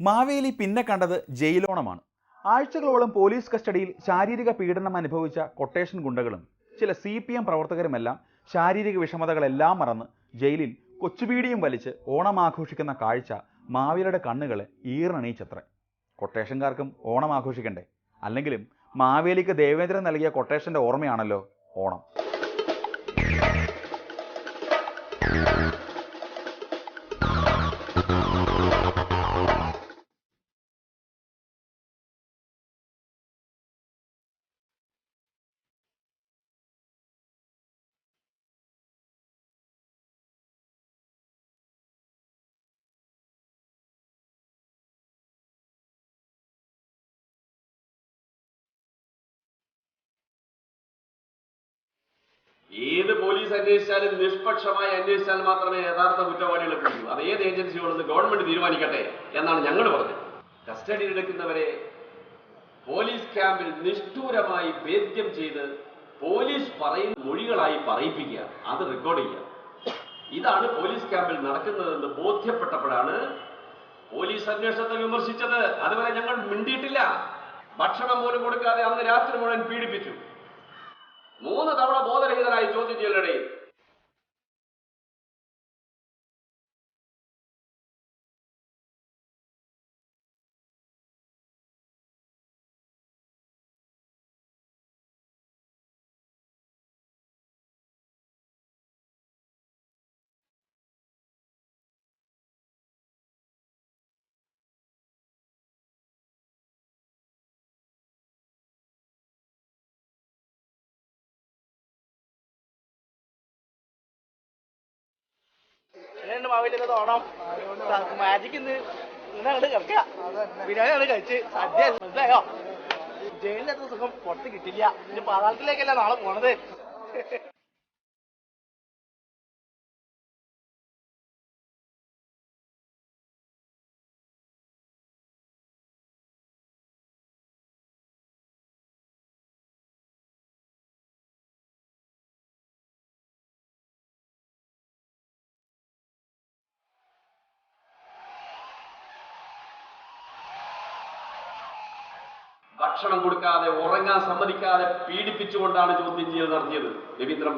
മാവേലി പിന്നെ കണ്ടത് ജയിലോണമാണ്. ആഴ്ചകളോളം പോലീസ് കസ്റ്റഡിയിൽ ശാരീരിക പീഡനം അനുഭവിച്ച കൊട്ടേഷൻ ഗുണ്ടകളും ചില CPM പ്രവർത്തകരുമെല്ലാം ശാരീരിക വിഷമതകളെല്ലാം മറന്ന് ജയിലിൽ കൊച്ചുപീടിയും വലിച്ച് ഓണം ആഘോഷിക്കുന്ന കാഴ്ച മാവേലിയുടെ കണ്ണുകളെ ഈർണണിയിച്ചത്രേ. കൊട്ടേഷൻകാർക്കും ഓണം ആഘോഷിക്കണ്ടേ? അല്ലെങ്കിലും മാവേലിക്ക് ദേവേന്ദ്രൻ നൽകിയ കൊട്ടേഷന്റെ ഓർമ്മയാണല്ലോ ഓണം. ഏത് പോലീസ് അന്വേഷിച്ചാലും നിഷ്പക്ഷമായി അന്വേഷിച്ചാൽ മാത്രമേ യഥാർത്ഥ കുറ്റവാളികളെ പിടിക്കൂ. അത് ഏത് ഏജൻസിയോടെന്ന് ഗവൺമെന്റ് തീരുമാനിക്കട്ടെ എന്നാണ് ഞങ്ങൾ പറഞ്ഞത്. കസ്റ്റഡിയിലെടുക്കുന്നവരെ പോലീസ് ക്യാമ്പിൽ നിഷ്ഠൂരമായി ഭേദ്യം ചെയ്ത് പോലീസ് പറയുന്ന മൊഴികളായി പറയിപ്പിക്കുക, അത് റെക്കോർഡ് ചെയ്യുക. ഇതാണ് പോലീസ് ക്യാമ്പിൽ നടക്കുന്നതെന്ന് ബോധ്യപ്പെട്ടപ്പോഴാണ് പോലീസ് അന്വേഷണത്തെ വിമർശിച്ചത്. അതുവരെ ഞങ്ങൾ മിണ്ടിയിട്ടില്ല. ഭക്ഷണം പോലും കൊടുക്കാതെ അന്ന് രാത്രി മുഴുവൻ പീഡിപ്പിച്ചു. 3 തവണ ബോധരഹിതനായി ചോദ്യം ചെയ്യലിനിടയിൽ മാവേലിയത് ഓണം മാജിക്ക് ഇന്ന് അങ്ങോട്ട് കളിക്കുക. ബിരിയാണിയാണ് കഴിച്ച് സദ്യ മനസ്സിലായോ? ജയിലിലെത്ര സുഖം പുറത്ത് കിട്ടില്ല. ഇനി പാതാളത്തിലേക്കല്ല നാളെ പോണത്. ഭക്ഷണം കൊടുക്കാതെ ഉറങ്ങാൻ സമ്മതിക്കാതെ പീഡിപ്പിച്ചുകൊണ്ടാണ് ചോദ്യം ചെയ്യൽ നടത്തിയത്. രവീന്ദ്രൻ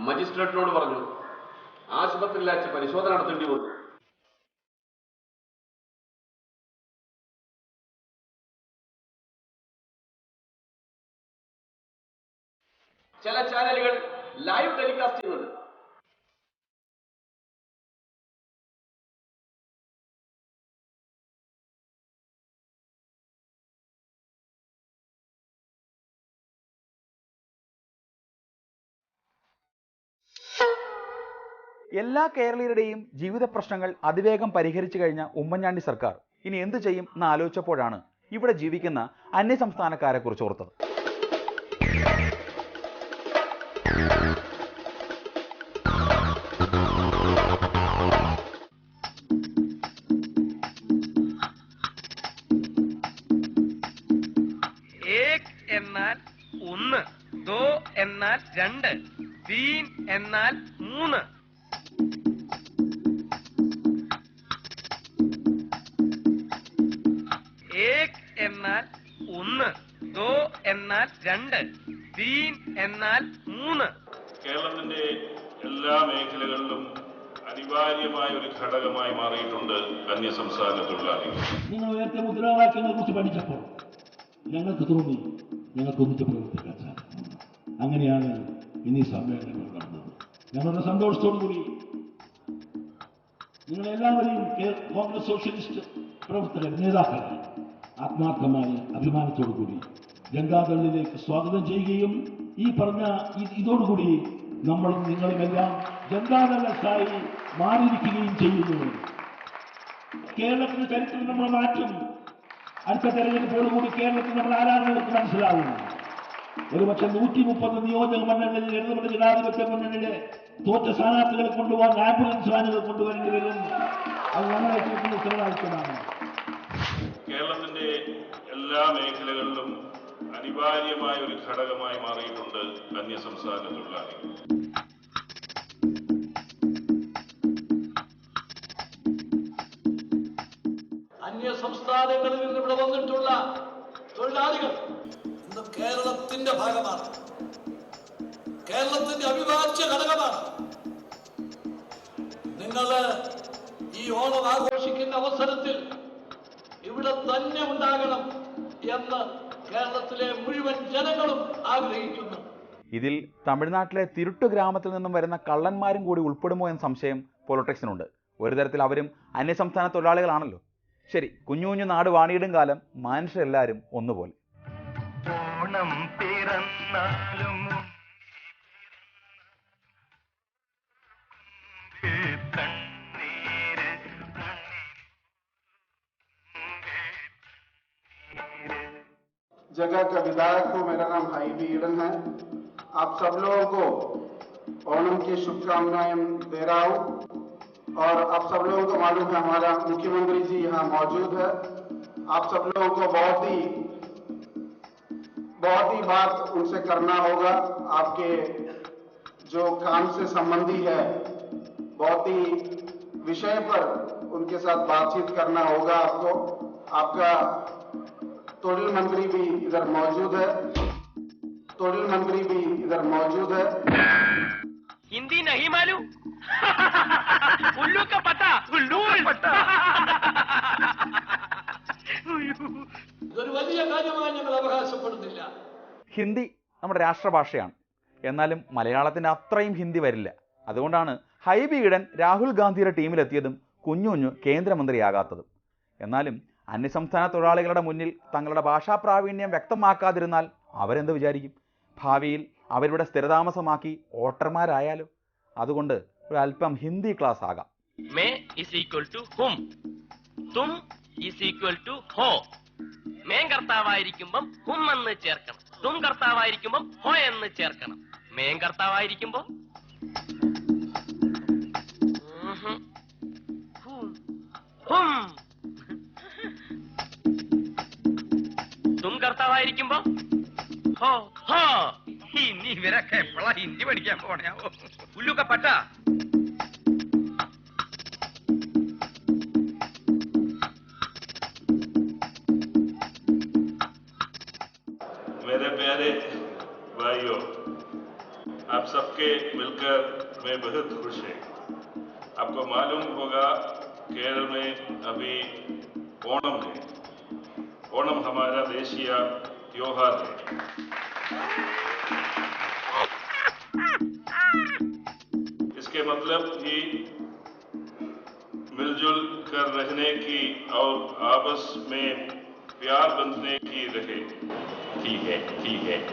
മജിസ്ട്രേറ്റിനോട് പറഞ്ഞു. ആശുപത്രിയിൽ അയച്ച് പരിശോധന നടത്തേണ്ടി വന്നു. ചില ചാനലുകൾ ലൈവ് ടെലികാസ്റ്റ് ചെയ്യുന്നുണ്ട്. എല്ലാ കേരളീയരുടെയും ജീവിത പ്രശ്നങ്ങൾ അതിവേഗം പരിഹരിച്ചു കഴിഞ്ഞ ഉമ്മൻചാണ്ടി സർക്കാർ ഇനി എന്തു ചെയ്യും എന്ന് ആലോചിച്ചപ്പോഴാണ് ഇവിടെ ജീവിക്കുന്ന അന്യസംസ്ഥാനക്കാരെ കുറിച്ച് ഓർത്തത്. എന്നാൽ 1, ദോ എന്നാൽ 2, തീൻ എന്നാൽ 3. ഏക് എന്നാൽ 1, ദോ എന്നാൽ 2, തീൻ എന്നാൽ 3. കേരളത്തിന്റെ എല്ലാ മേഖലകളിലും അനിവാര്യമായ ഒരു ഘടകമായി മാറിയിട്ടുണ്ട് അന്യസംസ്ഥാന തൊഴിലാളികൾ. നിങ്ങൾ നേരത്തെ മുദ്രാവാക്യങ്ങളെ കുറിച്ച് പഠിച്ചപ്പോൾ ഞങ്ങൾക്ക് തോന്നി ഞങ്ങൾക്ക് ഒന്നിച്ച് പ്രവർത്തിക്കാൻ സാധിക്കും. അങ്ങനെയാണ് ഇനി സമ്മേളനങ്ങൾ നടന്നത്. ഞങ്ങളുടെ സന്തോഷത്തോടു കൂടി നിങ്ങളെല്ലാവരെയും കോൺഗ്രസ് സോഷ്യലിസ്റ്റ് പ്രവർത്തകർ നേതാക്കൾ ആത്മാർത്ഥമായി അഭിമാനത്തോടു കൂടി ജനതാദളിലേക്ക് സ്വാഗതം ചെയ്യുകയും ഈ പറഞ്ഞ ഇതോടുകൂടി നമ്മളും നിങ്ങളുമെല്ലാം ജനതാദളായി മാറിയിരിക്കുകയും ചെയ്യുന്നു. കേരളത്തിന്റെ ചരിത്രം നമ്മൾ മാറ്റും. അടുത്ത തെരഞ്ഞെടുപ്പോടുകൂടി കേരളത്തിൽ നമ്മൾ ആരാധനകൾക്ക് മനസ്സിലാവും. ഒരുപക്ഷെ 130 നിയോജക മണ്ഡലങ്ങളിൽ ഇടതുപക്ഷ ജനാധിപത്യ മുന്നണിയിലെ തോറ്റ സ്ഥാനാർത്ഥികളെ കൊണ്ടുപോകാൻ ആംബുലൻസ് വാനുകൾ കൊണ്ടുവരേണ്ടി വരും. അത് നമ്മളെ ഏറ്റവും ഉത്തരവാദിത്വമാണ്. കേരളത്തിന്റെ എല്ലാ മേഖലകളിലും അനിവാര്യമായ ഒരു ഘടകമായി മാറിയിട്ടുണ്ട് അന്യസംസ്ഥാന തൊഴിലാളികൾ. അന്യ സംസ്ഥാനങ്ങളിൽ നിന്ന് ഇവിടെ വന്നിട്ടുള്ള തൊഴിലാളികൾ ഇന്ന് കേരളത്തിന്റെ ഭാഗമാണ്, കേരളത്തിന്റെ അവിഭാജ്യ ഘടകമാണ്. നിങ്ങൾ ഈ ഓണം ആഘോഷിക്കുന്ന അവസരത്തിൽ ഇവിടെ തന്നെ ഉണ്ടാകണം എന്ന് കേരളത്തിലെ മുഴുവൻ ജനങ്ങളും ആഗ്രഹിക്കുന്നു. ഇതിൽ തമിഴ്നാട്ടിലെ തിരുട്ട് ഗ്രാമത്തിൽ നിന്നും വരുന്ന കള്ളന്മാരും കൂടി ഉൾപ്പെടുമോ എന്ന സംശയം പൊളിറ്റിക്സിനുണ്ട്. ഒരു തരത്തിൽ അവരും അന്യസംസ്ഥാന തൊഴിലാളികളാണല്ലോ. ശരി, കുഞ്ഞു കുഞ്ഞു നാട് വാണിയിടും കാലം മനുഷ്യരെല്ലാവരും ഒന്നുപോലെ. ഓണം പിറന്നാലും जगह का विधायक हूँ। मेरा नाम भाई बी ईडन है। आप सब लोगों को ओणम की शुभकामनाएं दे रहा हूँ। और आप सब लोगों को मालूम है हमारा मुख्यमंत्री जी यहाँ मौजूद है। आप सब लोगों को बहुत ही बात उनसे करना होगा। आपके जो काम से संबंधी है बहुत ही विषय पर उनके साथ बातचीत करना होगा आपको। आपका तोड़िल मंत्री भी इधर मौजूद है। हिंदी नहीं मालूम? उल्लू का पता, उल्लू का पता. ഇതൊരു വലിയ കാര്യമായി ഞങ്ങൾ അവകാശപ്പെടുന്നില്ല. ഹിന്ദി നമ്മുടെ രാഷ്ട്രഭാഷയാണ്. എന്നാലും മലയാളത്തിൻ്റെ അത്രയും ഹിന്ദി വരില്ല. അതുകൊണ്ടാണ് ഹൈബി ഈഡൻ രാഹുൽ ഗാന്ധിയുടെ ടീമിലെത്തിയതും കുഞ്ഞു കുഞ്ഞു കേന്ദ്രമന്ത്രിയാകാത്തതും. എന്നാലും അന്യസംസ്ഥാന തൊഴിലാളികളുടെ മുന്നിൽ തങ്ങളുടെ ഭാഷാ പ്രാവീണ്യം വ്യക്തമാക്കാതിരുന്നാൽ അവരെന്ത് വിചാരിക്കും? ഭാവിയിൽ അവരുടെ സ്ഥിരതാമസമാക്കി വോട്ടർമാരായാലോ? അതുകൊണ്ട് ഒരല്പം ഹിന്ദി ക്ലാസ് ആകാം. मैं इज इक्वल टू हुम, तुम इज इक्वൽ ടു ഹോ. മേൻ കർത്താവായിരിക്കുമ്പം ഹും എന്ന് ചേർക്കണം, തും കർത്താവായിരിക്കുമ്പം ഹോ എന്ന് ചേർക്കണം. മേൻ കർത്താവായിരിക്കുമ്പം ഹും, തും കർത്താവായിരിക്കുമ്പോ ഹോ ഹോ. ഇനി ഇവരൊക്കെ എപ്പോഴാ ഹിന്ദി പഠിക്കാൻ പോണയാവോ? ഉല്ലുക പട്ട. मेरे प्यारे भाइयों, आप सबके मिलकर मैं बहुत खुश है। आपको मालूम होगा केरल में अभी ओणम है। ओणम हमारा देशीय त्योहार है। इसके मतलब ही मिलजुल कर रहने की और आपस में प्यार बनने की रहे। ठीक है.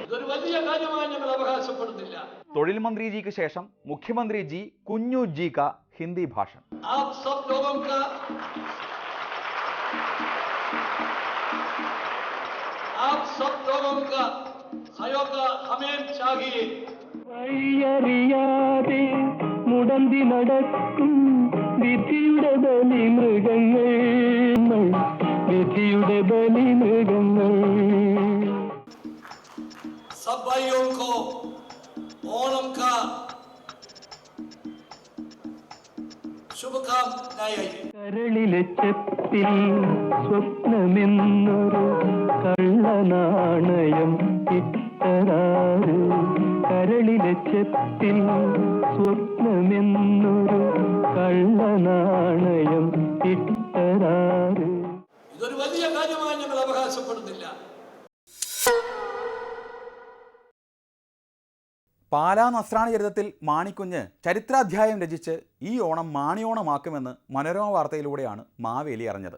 ഇതൊരു വലിയ കാര്യമായി ഞങ്ങൾ അവകാശപ്പെടുന്നില്ല. തൊഴിൽ മന്ത്രിജിക്ക് ശേഷം മുഖ്യമന്ത്രി ജി കുഞ്ഞു ജി का हिंदी भाषण. आप सब लोगों का सहयोग हमें चाहिए. വഴിയറിയാതെ മുടന്തി നടക്കും വിധിയുടെ ബലി മൃഗങ്ങൾ. सब भाइयों को ओणम का शुभकामनाएं. കരളിലെ ചെപ്പിൽ സ്വപ്നമെന്നൊരു കള്ളനാണയം ഇട്ടരാറ്. കരളിലെ ചെപ്പിൽ സ്വപ്നമെന്നൊരു കള്ളനാണയം ഇട്ടരാറ്. ഇതൊരു വലിയ കാര്യമായി ഞങ്ങൾ അവകാശപ്പെടുന്നില്ല. പാലാ നസ്രാണി ചരിത്രത്തിൽ മാണിക്കുഞ്ഞ് ചരിത്രാധ്യായം രചിച്ച് ഈ ഓണം മാണിയോണമാക്കുമെന്ന് മനോരമ വാർത്തയിലൂടെയാണ് മാവേലി അറിഞ്ഞത്.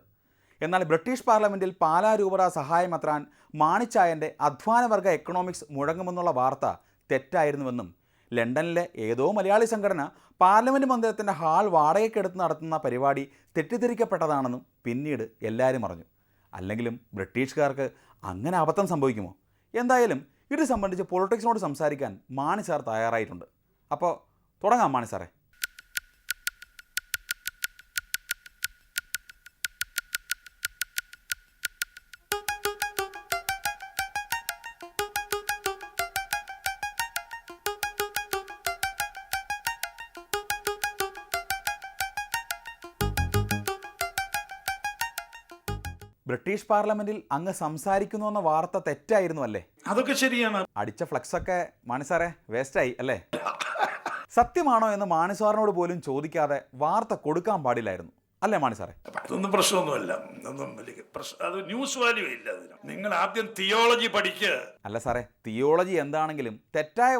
എന്നാൽ ബ്രിട്ടീഷ് പാർലമെൻറ്റിൽ പാലാ രൂപത സഹായമെത്രാൻ മാണിച്ചായൻ്റെ അധ്വാനവർഗ എക്കണോമിക്സ് മുഴങ്ങുമെന്നുള്ള വാർത്ത തെറ്റായിരുന്നുവെന്നും ലണ്ടനിലെ ഏതോ മലയാളി സംഘടന പാർലമെൻറ്റ് മന്ദിരത്തിൻ്റെ ഹാൾ വാടകയ്ക്കെടുത്ത് നടത്തുന്ന പരിപാടി തെറ്റിദ്ധരിക്കപ്പെട്ടതാണെന്നും പിന്നീട് എല്ലാവരും അറിഞ്ഞു. അല്ലെങ്കിലും ബ്രിട്ടീഷുകാർക്ക് അങ്ങനെ അബദ്ധം സംഭവിക്കുമോ? എന്തായാലും ഇത് സംബന്ധിച്ച് പൊളിറ്റിക്സിനോട് സംസാരിക്കാൻ മാണി സാർ തയ്യാറായിട്ടുണ്ട്. അപ്പോൾ തുടങ്ങാം മാണി സാറേ. ബ്രിട്ടീഷ് പാർലമെന്റിൽ അങ്ങ് സംസാരിക്കുന്നു എന്ന വാർത്ത തെറ്റായിരുന്നു അല്ലേ? അതൊക്കെ ശരിയാണ്. അടിച്ച ഫ്ലക്സൊക്കെ മാണി സാറേ വേസ്റ്റായി അല്ലേ? സത്യമാണോ എന്ന് മാണി സാറിനോട് പോലും ചോദിക്കാതെ വാർത്ത കൊടുക്കാൻ പാടില്ലായിരുന്നു അല്ലേ മാണി സാറേ? അതൊന്നും പ്രശ്നമൊന്നുമല്ല, ഒന്നും വലിയ പ്രശ്നം, അത് ന്യൂസ് വാല്യൂ ഇല്ല അതിന്. നിങ്ങൾ ആദ്യം തിയോളജി പഠിക്കുക. അല്ല സാറേ, തിയോളജി എന്താണെങ്കിലും തെറ്റായ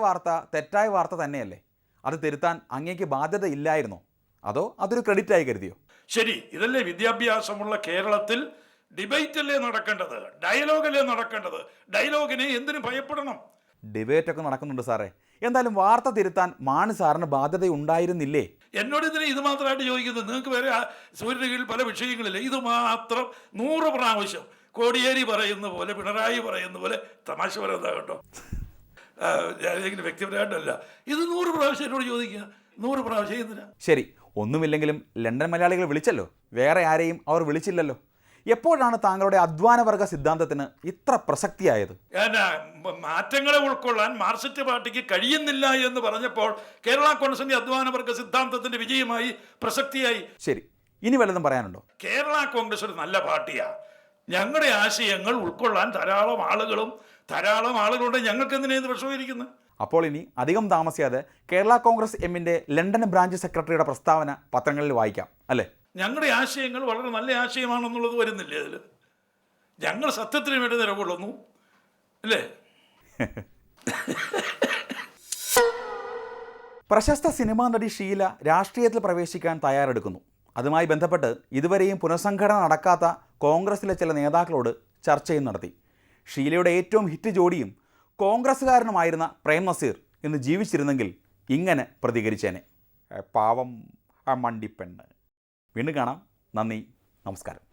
വാർത്ത തന്നെയല്ലേ? അത് തിരുത്താൻ അങ്ങേക്ക് ബാധ്യത ഇല്ലായിരുന്നോ? അതോ അതൊരു ക്രെഡിറ്റ് ആയി കരുതിയോ? ശരി, ഇതല്ലേ വിദ്യാഭ്യാസമുള്ള കേരളത്തിൽ ഡിബേറ്റ് അല്ലേ നടക്കേണ്ടത്, ഡയലോഗല്ലേ നടക്കേണ്ടത്. ഡയലോഗിനെ എന്തിനു ഭയപ്പെടണം? ഡിബേറ്റ് ഒക്കെ നടക്കുന്നുണ്ട് സാറേ. എന്തായാലും വാർത്ത തിരുത്താൻ മാണി സാറിന് ബാധ്യത ഉണ്ടായിരുന്നില്ലേ? എന്നോട് ഇതിന് ഇത് മാത്രമായിട്ട് ചോദിക്കുന്നത്. നിങ്ങൾക്ക് വേറെ സൂര്യന് കീഴിൽ പല വിഷയങ്ങളില്ല. ഇത് മാത്രം 100 പ്രാവശ്യം കോടിയേരി പറയുന്ന പോലെ, പിണറായി പറയുന്ന പോലെ, തമാശ പറയുന്നതാ കേട്ടോ, ഏതെങ്കിലും വ്യക്തിപരമായിട്ടല്ല. ഇത് 100 പ്രാവശ്യം എന്നോട് ചോദിക്കുക. 100 പ്രാവശ്യം എന്തിനാ? ശരി, ഒന്നുമില്ലെങ്കിലും ലണ്ടൻ മലയാളികൾ വിളിച്ചല്ലോ, വേറെ ആരെയും അവർ വിളിച്ചില്ലല്ലോ. എപ്പോഴാണ് താങ്കളുടെ അധ്വാനവർഗ സിദ്ധാന്തത്തിന് ഇത്ര പ്രസക്തിയായത്? മാറ്റങ്ങളെ ഉൾക്കൊള്ളാൻ മാർക്സിസ്റ്റ് പാർട്ടിക്ക് കഴിയുന്നില്ല എന്ന് പറഞ്ഞപ്പോൾ കേരള കോൺഗ്രസിന്റെ അധ്വാനവർഗ സിദ്ധാന്തത്തിന്റെ വിജയമായി, പ്രസക്തിയായി. ശരി, ഇനി വല്ലതും പറയാനുണ്ടോ? കേരള കോൺഗ്രസ് ഒരു നല്ല പാർട്ടിയാണ്. ഞങ്ങളുടെ ആശയങ്ങൾ ഉൾക്കൊള്ളാൻ ധാരാളം ആളുകളുണ്ട്. ഞങ്ങൾക്ക് എന്തിനേത് വിഷമിരിക്കുന്നത്? അപ്പോൾ ഇനി അധികം താമസിയാതെ കേരള കോൺഗ്രസ് എമ്മിൻ്റെ ലണ്ടൻ ബ്രാഞ്ച് സെക്രട്ടറിയുടെ പ്രസ്താവന പത്രങ്ങളിൽ വായിക്കാം അല്ലേ? ഞങ്ങളുടെ ആശയങ്ങൾ വളരെ നല്ല ആശയമാണെന്നുള്ളത് വരുന്നില്ലേ അതിൽ? ഞങ്ങൾ സത്യത്തിന് വേണ്ടി നിലകൊള്ളുന്നു അല്ലേ? പ്രശസ്ത സിനിമാ നടി ഷീല രാഷ്ട്രീയത്തിൽ പ്രവേശിക്കാൻ തയ്യാറെടുക്കുന്നു. അതുമായി ബന്ധപ്പെട്ട് ഇതുവരെയും പുനഃസംഘടന നടക്കാത്ത കോൺഗ്രസിലെ ചില നേതാക്കളോട് ചർച്ചയും നടത്തി. ഷീലയുടെ ഏറ്റവും ഹിറ്റ് ജോഡിയും കോൺഗ്രസ്സുകാരനുമായിരുന്ന പ്രേം നസീർ ഇന്ന് ജീവിച്ചിരുന്നെങ്കിൽ ഇങ്ങനെ പ്രതികരിച്ചേനെ. പാവം ആ മണ്ടിപ്പെണ്ണ്. വീണ്ടും കാണാം. നന്ദി, നമസ്കാരം.